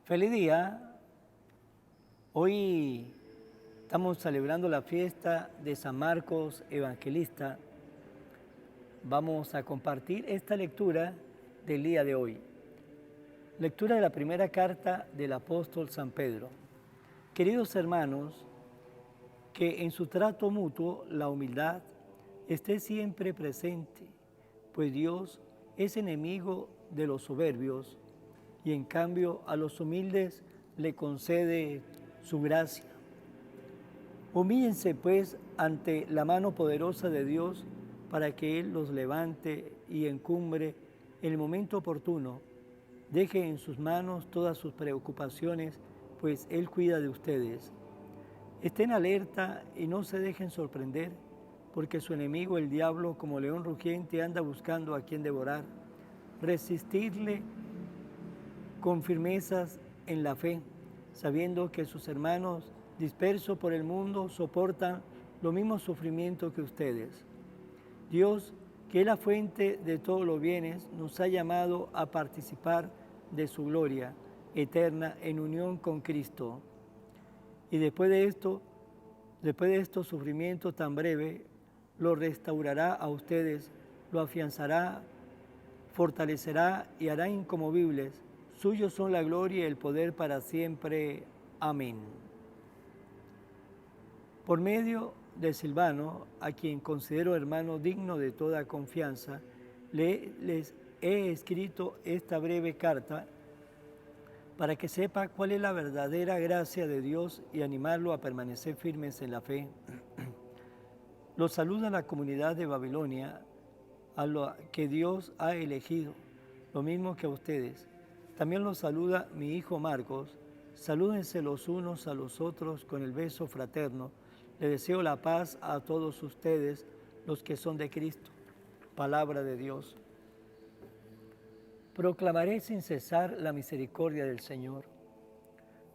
Feliz día. Hoy estamos celebrando la fiesta de San Marcos Evangelista. Vamos a compartir esta lectura del día de hoy. Lectura de la primera carta del apóstol San Pedro. Queridos hermanos, que en su trato mutuo la humildad esté siempre presente, pues Dios es enemigo de los soberbios y en cambio a los humildes le concede su gracia. Humíllense pues ante la mano poderosa de Dios para que Él los levante y encumbre en el momento oportuno. Deje en sus manos todas sus preocupaciones, pues Él cuida de ustedes. Estén alerta y no se dejen sorprender, porque su enemigo el diablo, como león rugiente, anda buscando a quien devorar. Resistidle con firmezas en la fe, sabiendo que sus hermanos dispersos por el mundo soportan los mismos sufrimientos que ustedes. Dios, que es la fuente de todos los bienes, nos ha llamado a participar de su gloria eterna en unión con Cristo. Y después de estos sufrimientos tan breves, lo restaurará a ustedes, lo afianzará, fortalecerá y hará inconmovibles. Suyos son la gloria y el poder para siempre. Amén. Por medio de Silvano, a quien considero hermano digno de toda confianza, les he escrito esta breve carta para que sepa cuál es la verdadera gracia de Dios y animarlo a permanecer firmes en la fe. Los saluda la comunidad de Babilonia, a la que Dios ha elegido, lo mismo que a ustedes. También los saluda mi hijo Marcos. Salúdense los unos a los otros con el beso fraterno. Le deseo la paz a todos ustedes, los que son de Cristo. Palabra de Dios. Proclamaré sin cesar la misericordia del Señor.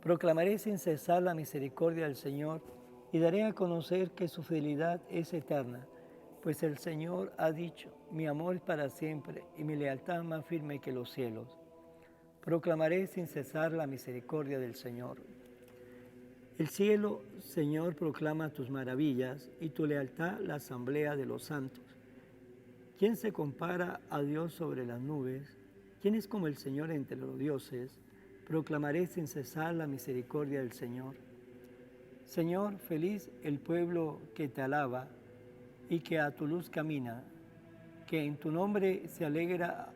Proclamaré sin cesar la misericordia del Señor y daré a conocer que su fidelidad es eterna, pues el Señor ha dicho, mi amor es para siempre y mi lealtad más firme que los cielos. Proclamaré sin cesar la misericordia del Señor. El cielo, Señor, proclama tus maravillas y tu lealtad la asamblea de los santos. ¿Quién se compara a Dios sobre las nubes? ¿Quién es como el Señor entre los dioses? Proclamaré sin cesar la misericordia del Señor. Señor, feliz el pueblo que te alaba y que a tu luz camina, que en tu nombre se alegra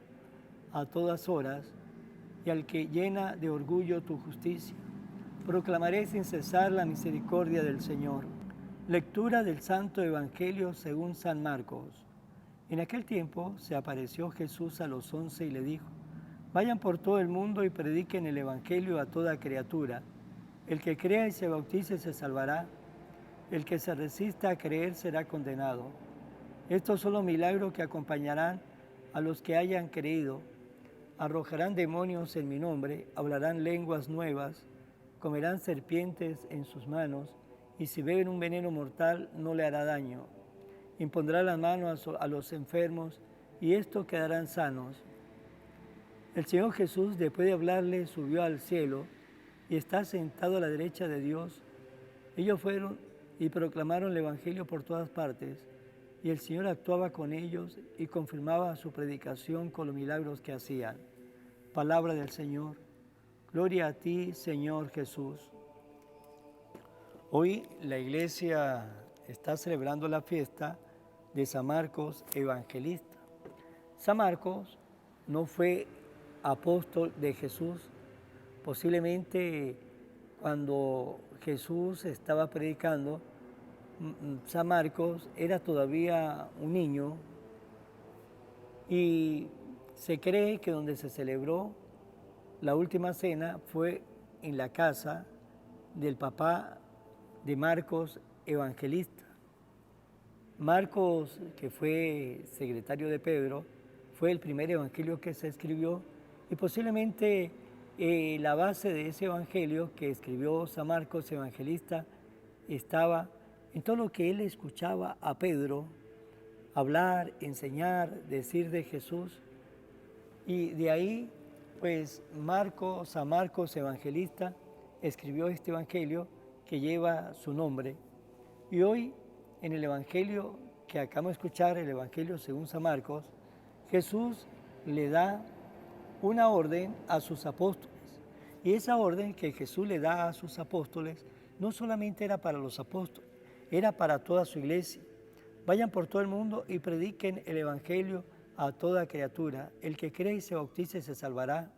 a todas horas y al que llena de orgullo tu justicia. Proclamaré sin cesar la misericordia del Señor. Lectura del Santo Evangelio según San Marcos. En aquel tiempo se apareció Jesús a los 11 y le dijo, vayan por todo el mundo y prediquen el Evangelio a toda criatura. El que crea y se bautice se salvará. El que se resista a creer será condenado. Estos son los milagros que acompañarán a los que hayan creído. Arrojarán demonios en mi nombre, hablarán lenguas nuevas, comerán serpientes en sus manos, y si beben un veneno mortal no le hará daño. Impondrán las manos a los enfermos, y estos quedarán sanos. El Señor Jesús, después de hablarle, subió al cielo, y está sentado a la derecha de Dios. Ellos fueron y proclamaron el Evangelio por todas partes, y el Señor actuaba con ellos y confirmaba su predicación con los milagros que hacían. Palabra del Señor. Gloria a ti, Señor Jesús. Hoy la Iglesia está celebrando la fiesta de San Marcos Evangelista. San Marcos no fue apóstol de Jesús. Posiblemente cuando Jesús estaba predicando, San Marcos era todavía un niño y se cree que donde se celebró la última cena fue en la casa del papá de Marcos Evangelista. Marcos, que fue secretario de Pedro, fue el primer evangelio que se escribió y posiblemente la base de ese evangelio que escribió San Marcos Evangelista estaba en todo lo que él escuchaba a Pedro hablar, enseñar, decir de Jesús. Y de ahí Pues San Marcos Evangelista escribió este Evangelio que lleva su nombre. Y hoy en el Evangelio que acabamos de escuchar, el Evangelio según San Marcos, Jesús le da una orden a sus apóstoles. Y esa orden que Jesús le da a sus apóstoles no solamente era para los apóstoles, era para toda su iglesia. Vayan por todo el mundo y prediquen el Evangelio a toda criatura. El que cree y se bautice se salvará.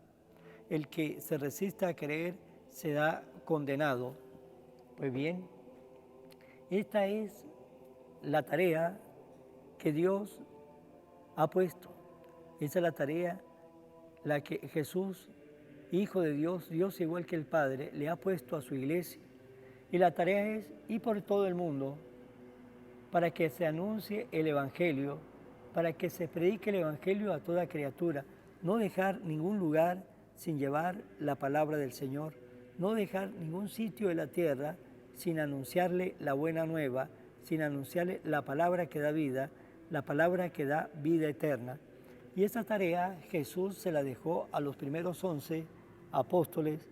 El que se resista a creer será condenado. Pues bien, esta es la tarea que Dios ha puesto. Esa es la tarea la que Jesús, Hijo de Dios, Dios igual que el Padre, le ha puesto a su iglesia. Y la tarea es ir por todo el mundo para que se anuncie el Evangelio, para que se predique el Evangelio a toda criatura. No dejar ningún lugar sin llevar la palabra del Señor. No dejar ningún sitio de la tierra sin anunciarle la buena nueva, sin anunciarle la palabra que da vida, la palabra que da vida eterna. Y esa tarea Jesús se la dejó a los primeros 11 apóstoles,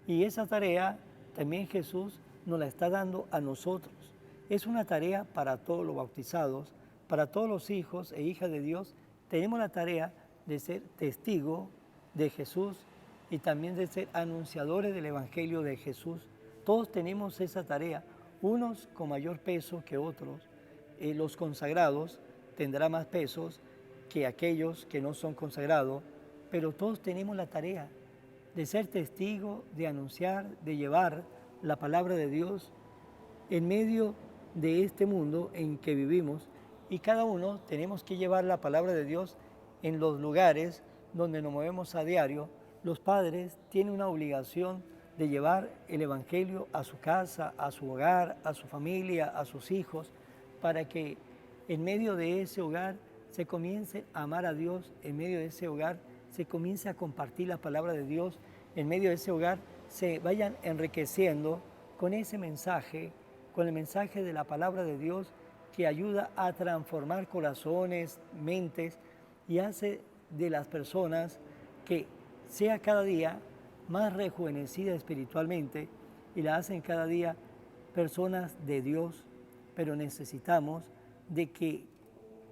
y esa tarea también Jesús nos la está dando a nosotros. Es una tarea para todos los bautizados, para todos los hijos e hijas de Dios. Tenemos la tarea de ser testigo de Jesús y también de ser anunciadores del Evangelio de Jesús. Todos tenemos esa tarea, unos con mayor peso que otros. Los consagrados tendrán más pesos que aquellos que no son consagrados, pero todos tenemos la tarea de ser testigo, de anunciar, de llevar la palabra de Dios en medio de este mundo en que vivimos, y cada uno tenemos que llevar la palabra de Dios en los lugares donde nos movemos a diario. Los padres tienen una obligación de llevar el Evangelio a su casa, a su hogar, a su familia, a sus hijos, para que en medio de ese hogar se comience a amar a Dios, en medio de ese hogar se comience a compartir la palabra de Dios, en medio de ese hogar se vayan enriqueciendo con ese mensaje, con el mensaje de la palabra de Dios que ayuda a transformar corazones, mentes, y hace de las personas que sea cada día más rejuvenecida espiritualmente, y la hacen cada día personas de Dios. Pero necesitamos de que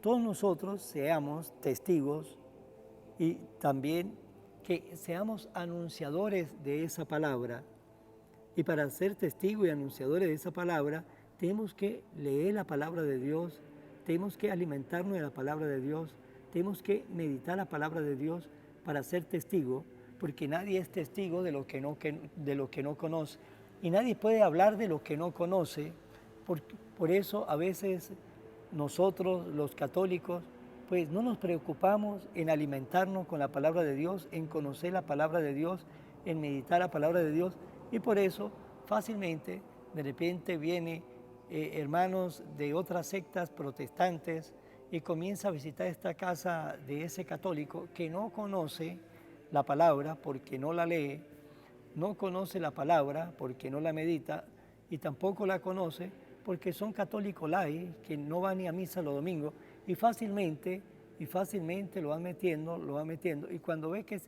todos nosotros seamos testigos y también que seamos anunciadores de esa palabra. Y para ser testigos y anunciadores de esa palabra, tenemos que leer la palabra de Dios, tenemos que alimentarnos de la palabra de Dios, tenemos que meditar la palabra de Dios para ser testigo, porque nadie es testigo de lo que no conoce. Y nadie puede hablar de lo que no conoce. Por eso a veces nosotros, los católicos, pues no nos preocupamos en alimentarnos con la palabra de Dios, en conocer la palabra de Dios, en meditar la palabra de Dios, y por eso fácilmente de repente viene hermanos de otras sectas protestantes y comienza a visitar esta casa de ese católico que no conoce la palabra porque no la lee, no conoce la palabra porque no la medita, y tampoco la conoce porque son católicos lai, que no van ni a misa los domingos, y fácilmente lo van metiendo, y cuando ve que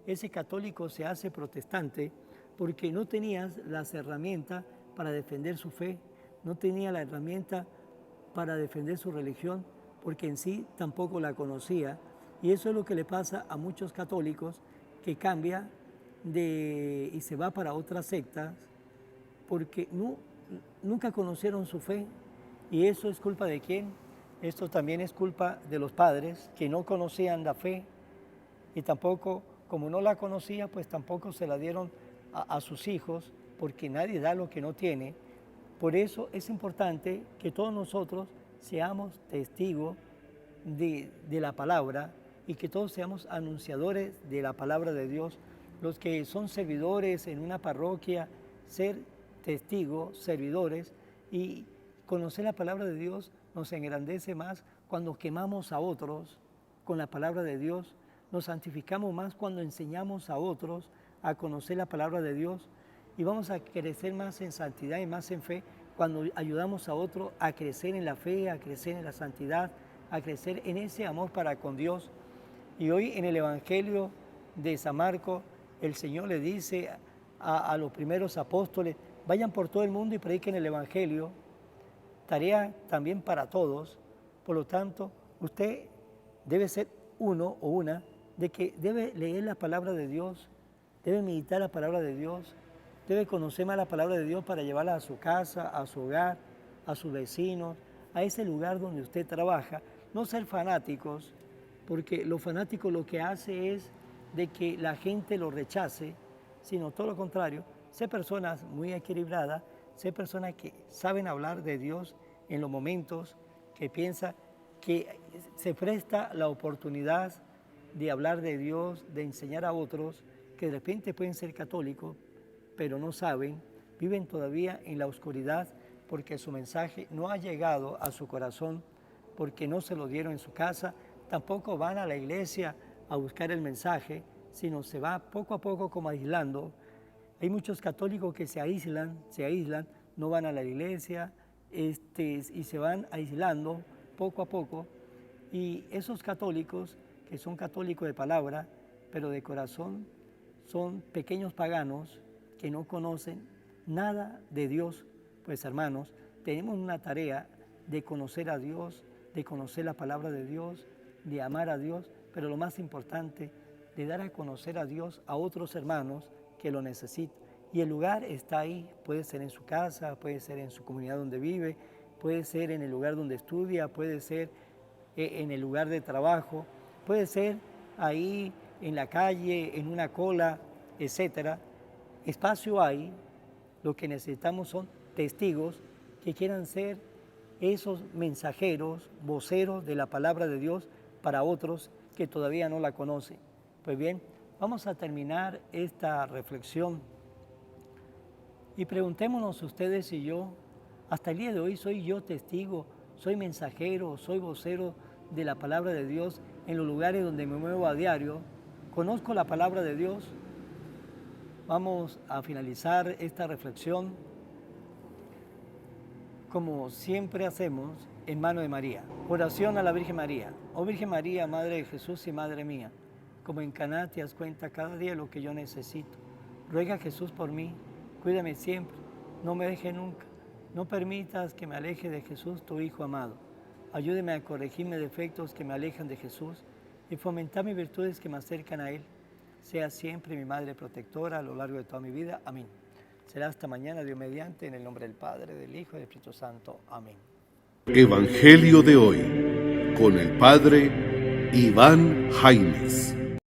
ese católico se hace protestante, porque no tenías las herramientas para defender su fe, no tenía la herramienta para defender su religión, porque en sí tampoco la conocía. Y eso es lo que le pasa a muchos católicos, que cambia y se va para otras sectas, porque nunca conocieron su fe. ¿Y eso es culpa de quién? Esto también es culpa de los padres, que no conocían la fe, y tampoco, como no la conocía, pues tampoco se la dieron a sus hijos, porque nadie da lo que no tiene. Por eso es importante que todos nosotros seamos testigos de la palabra, y que todos seamos anunciadores de la palabra de Dios. Los que son servidores en una parroquia, ser testigos, servidores, y conocer la palabra de Dios nos engrandece más cuando quemamos a otros con la palabra de Dios, nos santificamos más cuando enseñamos a otros a conocer la palabra de Dios, y vamos a crecer más en santidad y más en fe cuando ayudamos a otro a crecer en la fe, a crecer en la santidad, a crecer en ese amor para con Dios. Y hoy en el Evangelio de San Marcos, el Señor le dice a los primeros apóstoles, vayan por todo el mundo y prediquen el Evangelio, tarea también para todos. Por lo tanto, usted debe ser uno o una de que debe leer la palabra de Dios, debe meditar la palabra de Dios, debe conocer más la palabra de Dios para llevarla a su casa, a su hogar, a sus vecinos, a ese lugar donde usted trabaja. No ser fanáticos, porque lo fanático lo que hace es de que la gente lo rechace, sino todo lo contrario, ser personas muy equilibradas, ser personas que saben hablar de Dios en los momentos que piensa que se presta la oportunidad de hablar de Dios, de enseñar a otros que de repente pueden ser católicos, pero no saben, viven todavía en la oscuridad porque su mensaje no ha llegado a su corazón, porque no se lo dieron en su casa, tampoco van a la iglesia a buscar el mensaje, sino se va poco a poco como aislando. Hay muchos católicos que se aíslan, no van a la iglesia y se van aislando poco a poco. Y esos católicos, que son católicos de palabra, pero de corazón, son pequeños paganos que no conocen nada de Dios. Pues hermanos, tenemos una tarea de conocer a Dios, de conocer la palabra de Dios, de amar a Dios, pero lo más importante, de dar a conocer a Dios a otros hermanos que lo necesitan. Y el lugar está ahí, puede ser en su casa, puede ser en su comunidad donde vive, puede ser en el lugar donde estudia, puede ser en el lugar de trabajo, puede ser ahí en la calle, en una cola, etcétera. Espacio hay, lo que necesitamos son testigos que quieran ser esos mensajeros, voceros de la palabra de Dios para otros que todavía no la conocen. Pues bien, vamos a terminar esta reflexión y preguntémonos ustedes y yo, hasta el día de hoy, ¿soy yo testigo, soy mensajero, soy vocero de la palabra de Dios en los lugares donde me muevo a diario? ¿Conozco la palabra de Dios? Vamos a finalizar esta reflexión como siempre hacemos, en mano de María. Oración a la Virgen María. Oh Virgen María, Madre de Jesús y Madre mía, como en Caná te das cuenta cada día lo que yo necesito. Ruega a Jesús por mí, cuídame siempre, no me deje nunca. No permitas que me aleje de Jesús, tu Hijo amado. Ayúdeme a corregir mis defectos que me alejan de Jesús y fomentar mis virtudes que me acercan a Él. Sea siempre mi Madre protectora a lo largo de toda mi vida. Amén. Será hasta mañana, Dios mediante, en el nombre del Padre, del Hijo y del Espíritu Santo. Amén. Evangelio de hoy, con el Padre Iván Jaimes.